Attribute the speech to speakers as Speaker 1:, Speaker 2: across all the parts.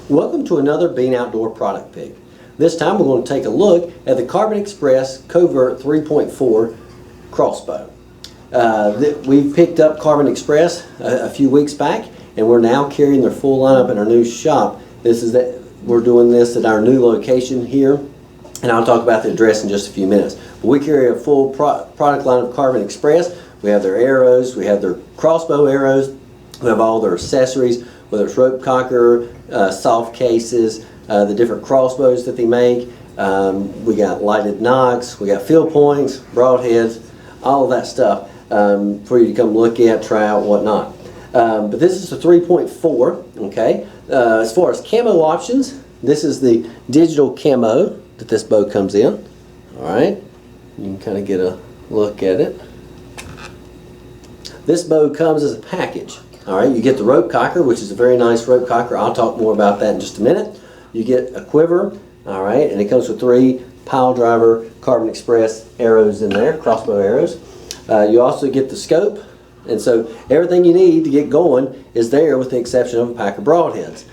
Speaker 1: Welcome to another Bean Outdoor product pick. This time we're going to take a look at the Carbon Express Covert 3.4 crossbow. We picked up Carbon Express a few weeks back, and we're now carrying their full lineup in our new shop. We're doing this at our new location here, and I'll talk about the address in just a few minutes. But we carry a full product line of Carbon Express. We have their arrows, we have their crossbow arrows, we have all their accessories, whether it's rope cocker, soft cases, the different crossbows that they make. We got lighted nocks, we got field points, broadheads, all of that stuff for you to come look at, try out, whatnot. But this is a 3.4, okay? As far as camo options, this is the digital camo that this bow comes in. All right, you can kind of get a look at it. This bow comes as a package. All right, you get the rope cocker, which is a very nice rope cocker. I'll talk more about that in just a minute. You get a quiver, all right, and it comes with 3 pile driver Carbon Express arrows in there, crossbow arrows. You also get the scope, and so everything you need to get going is there with the exception of a pack of broadheads.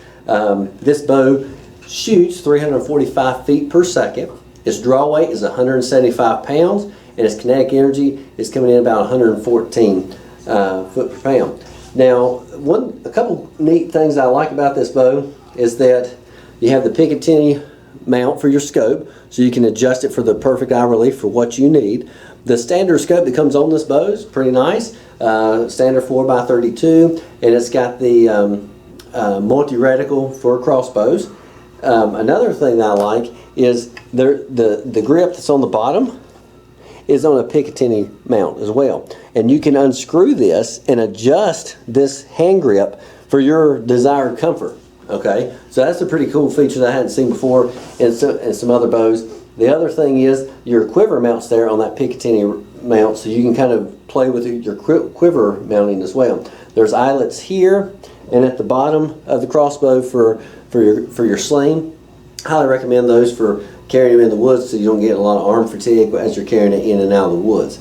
Speaker 1: This bow shoots 345 feet per second. Its draw weight is 175 pounds, and its kinetic energy is coming in about 114 foot per pound. Now, a couple neat things I like about this bow is that you have the Picatinny mount for your scope, so you can adjust it for the perfect eye relief for what you need. The standard scope that comes on this bow is pretty nice, standard 4x32, and it's got the multi-reticle for crossbows. Another thing that I like is the grip that's on the bottom is on a Picatinny mount as well, and you can unscrew this and adjust this hand grip for your desired comfort. Okay, so that's a pretty cool feature that I hadn't seen before in some other bows. The other thing is your quiver mounts there on that Picatinny mount, so you can kind of play with your quiver mounting as well. There's eyelets here and at the bottom of the crossbow for your sling. Highly recommend those for carrying them in the woods so you don't get a lot of arm fatigue as you're carrying it in and out of the woods.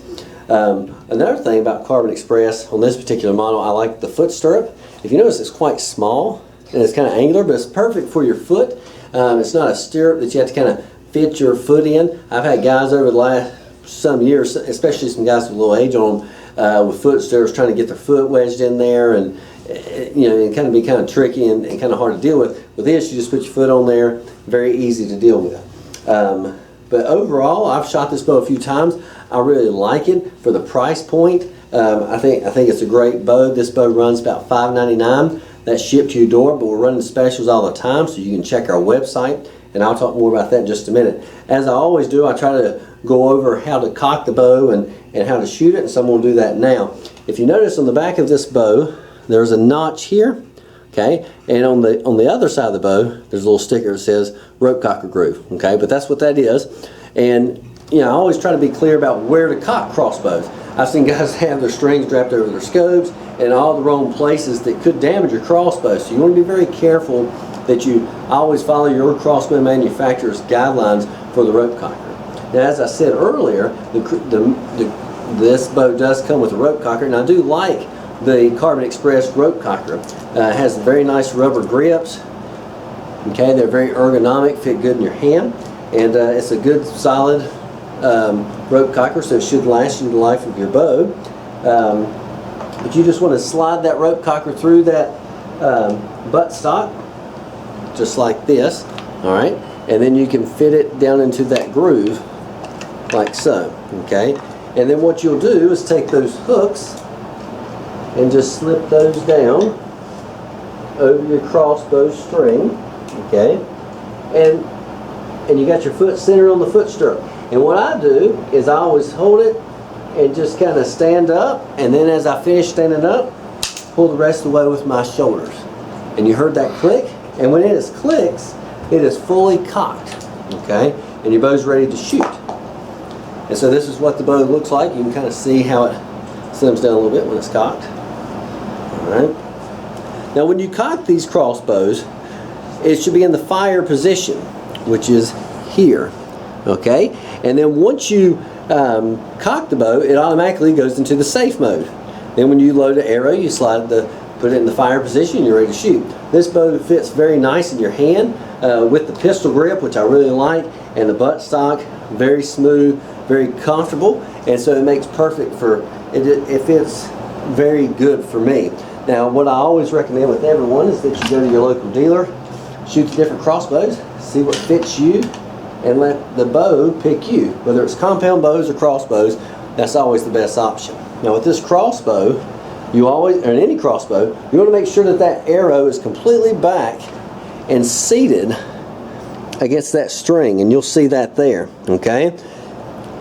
Speaker 1: Another thing about Carbon Express on this particular model, I like the foot stirrup. If you notice, it's quite small and it's kind of angular, but it's perfect for your foot. It's not a stirrup that you have to kind of fit your foot in. I've had guys over the last some years, especially some guys with a little age on them, with foot stirrups trying to get their foot wedged in there, and you know, it can be kind of tricky and kind of hard to deal with. With this, you just put your foot on there, very easy to deal with. But overall, I've shot this bow a few times. I really like it for the price point. I think it's a great bow. This bow runs about $5.99. That's shipped to your door, but we're running specials all the time, so you can check our website, and I'll talk more about that in just a minute. As I always do, I try to go over how to cock the bow and how to shoot it, and so I'm going to do that now. If you notice on the back of this bow, there's a notch here, okay, and on the other side of the bow, there's a little sticker that says rope cocker groove, okay, but that's what that is. And you know, I always try to be clear about where to cock crossbows. I've seen guys have their strings wrapped over their scopes and all the wrong places that could damage your crossbow. So you want to be very careful that you always follow your crossbow manufacturer's guidelines for the rope cocker. Now, as I said earlier, this bow does come with a rope cocker, and I do like the Carbon Express rope cocker. It has very nice rubber grips. Okay, they're very ergonomic, fit good in your hand, and it's a good solid rope cocker, so it should last you the life of your bow. But you just want to slide that rope cocker through that butt stock, just like this, all right, and then you can fit it down into that groove like so, okay. And then what you'll do is take those hooks and just slip those down over your crossbow string, okay, and you got your foot centered on the foot stirrup. And what I do is I always hold it and just kind of stand up, and then as I finish standing up, pull the rest of the way with my shoulders. And you heard that click, and when it clicks, it is fully cocked, okay, and your bow's ready to shoot. And so this is what the bow looks like. You can kind of see how it slims down a little bit when it's cocked. All right. Now when you cock these crossbows, it should be in the fire position, which is here, okay? And then once you cock the bow, it automatically goes into the safe mode. Then when you load an arrow, you put put it in the fire position, you're ready to shoot. This bow fits very nice in your hand with the pistol grip, which I really like, and the buttstock, very smooth, very comfortable, and so it makes perfect for, it fits very good for me. Now what I always recommend with everyone is that you go to your local dealer, shoot the different crossbows, see what fits you, and let the bow pick you. Whether it's compound bows or crossbows, that's always the best option. Now with this crossbow, you always, or any crossbow, you want to make sure that that arrow is completely back and seated against that string, and you'll see that there, okay?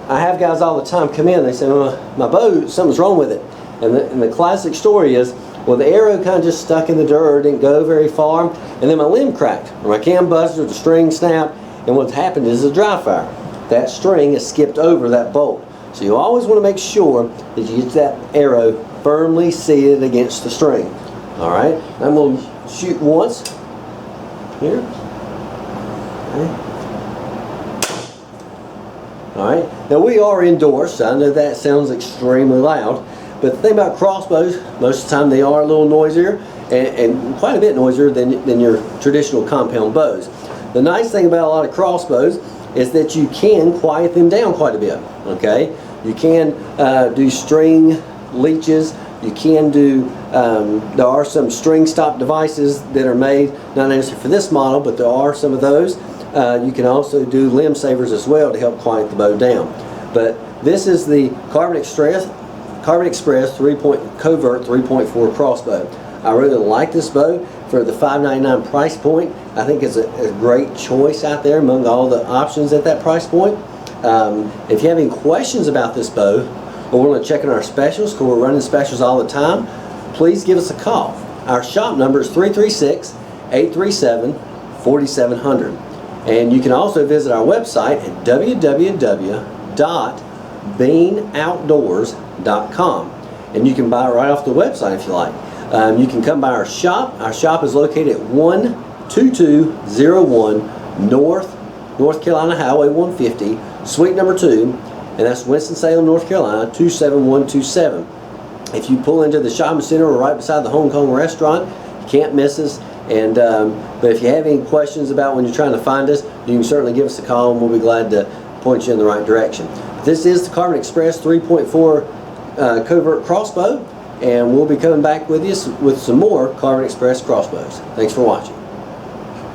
Speaker 1: I have guys all the time come in, they say, well, my bow, something's wrong with it. And the classic story is, well, the arrow kind of just stuck in the dirt, didn't go very far, and then my limb cracked, or my cam busted, or the string snapped, and what's happened is a dry fire. That string has skipped over that bolt. So you always want to make sure that you get that arrow firmly seated against the string. All right, I'm going to shoot once here. Okay. All right, now we are indoors, so I know that sounds extremely loud, but the thing about crossbows, most of the time they are a little noisier, and quite a bit noisier than your traditional compound bows. The nice thing about a lot of crossbows is that you can quiet them down quite a bit, okay? You can do string leeches, you can do, there are some string stop devices that are made, not necessarily for this model, but there are some of those. You can also do limb savers as well to help quiet the bow down. But this is the Covert Express Covert 3.4 crossbow. I really like this bow for the $5.99 price point. I think it's a great choice out there among all the options at that price point. If you have any questions about this bow, or want to check in our specials, because we're running specials all the time, please give us a call. Our shop number is 336-837-4700. And you can also visit our website at www.beanoutdoors.com. And you can buy it right off the website if you like. You can come by our shop. Our shop is located at 12201 North Carolina Highway 150, Suite number 2, and that's Winston-Salem, North Carolina 27127. If you pull into the shopping center, we're right beside the Hong Kong restaurant. You can't miss us. And but if you have any questions about when you're trying to find us, you can certainly give us a call, and we'll be glad to point you in the right direction. This is the Covert Express 3.4 Covert crossbow, and we'll be coming back with you with some more Covert Express crossbows. Thanks for watching.